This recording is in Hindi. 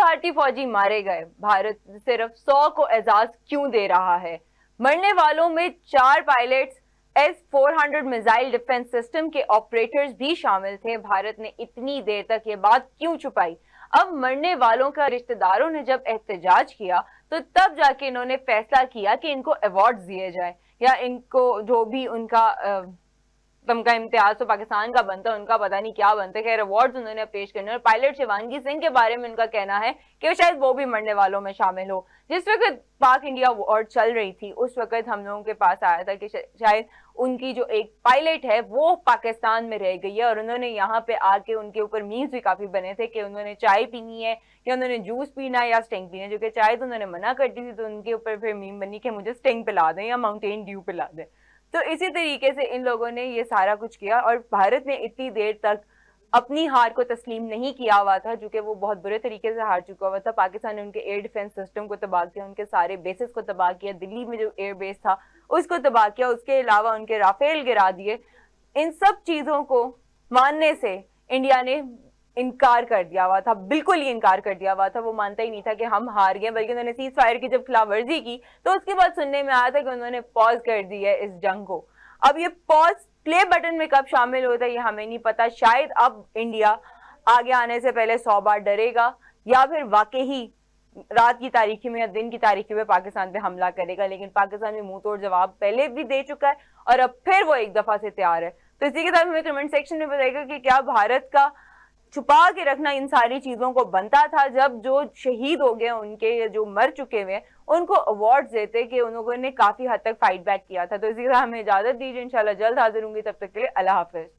भारतीय फौजी मारे गए, भारत सिर्फ 100 को एजाज क्यों दे रहा है? मरने वालों में 4 pilots, S-400 missile defence system के ऑपरेटर्स भी शामिल थे। भारत ने इतनी देर तक ये बात क्यों छुपाई? अब मरने वालों का रिश्तेदारों ने जब एहतजाज किया तो तब जाके इन्होंने फैसला किया कि इनको अवार्ड दिए जाए, या इनको जो भी उनका तमगा इम्तियाज तो पाकिस्तान का बनता है, उनका पता नहीं क्या बनता है। खैर अवार्ड उन्होंने पेश करने, और पायलट शिवांगी सिंह के बारे में उनका कहना है कि शायद वो भी मरने वालों में शामिल हो। जिस वक्त पाक इंडिया वॉर चल रही थी उस वक्त हम लोगों के पास आया था कि शायद उनकी जो एक पायलट है वो पाकिस्तान में रह गई है, और उन्होंने यहाँ पे आके उनके ऊपर मीम्स भी काफी बने थे कि उन्होंने चाय पीनी है या उन्होंने जूस पीना है या स्टिंग पीना है, जो कि चाय तो उन्होंने मना कर दी थी, तो उनके ऊपर फिर मीम बनी कि मुझे स्टिंग पिला दें या माउंटेन ड्यू पिला दें। तो इसी तरीके से इन लोगों ने ये सारा कुछ किया, और भारत ने इतनी देर तक अपनी हार को तस्लीम नहीं किया हुआ था, जो कि वो बहुत बुरे तरीके से हार चुका हुआ था। पाकिस्तान ने उनके एयर डिफेंस सिस्टम को तबाह किया, उनके सारे बेसिस को तबाह किया, दिल्ली में जो एयर बेस था उसको तबाह किया, उसके अलावा उनके राफेल गिरा दिए। इन सब चीजों को मानने से इंडिया ने इनकार कर दिया हुआ था, बिल्कुल ही इनकार कर दिया हुआ था। वो मानता ही नहीं था कि हम हार गए, बल्कि उन्होंने सीज फायर की जब खिलाफवर्जी की तो उसके बाद सुनने में आया था कि उन्होंने पॉज कर दी है इस जंग को। अब ये पॉज प्ले बटन में कब शामिल होता है ये हमें नहीं पता। शायद अब इंडिया आगे आने से पहले 100 बार डरेगा, या फिर वाकई ही रात की तारीखी में या दिन की तारीखी में पाकिस्तान पे हमला करेगा। लेकिन पाकिस्तान में मुंह तोड़ जवाब पहले भी दे चुका है, और अब फिर वो एक दफा से तैयार है। तो इसी के साथ हमें कमेंट सेक्शन में बताइएगा कि क्या भारत का छुपा के रखना इन सारी चीजों को बनता था, जब जो शहीद हो गए उनके, जो मर चुके हुए उनको अवार्ड देते कि उन लोगों ने काफी हद तक फाइट बैक किया था। तो इसी तरह हमें इजाजत दीजिए, इंशाल्लाह जल्द हाजिर होंगी, तब तक के लिए अल्लाह हाफिज।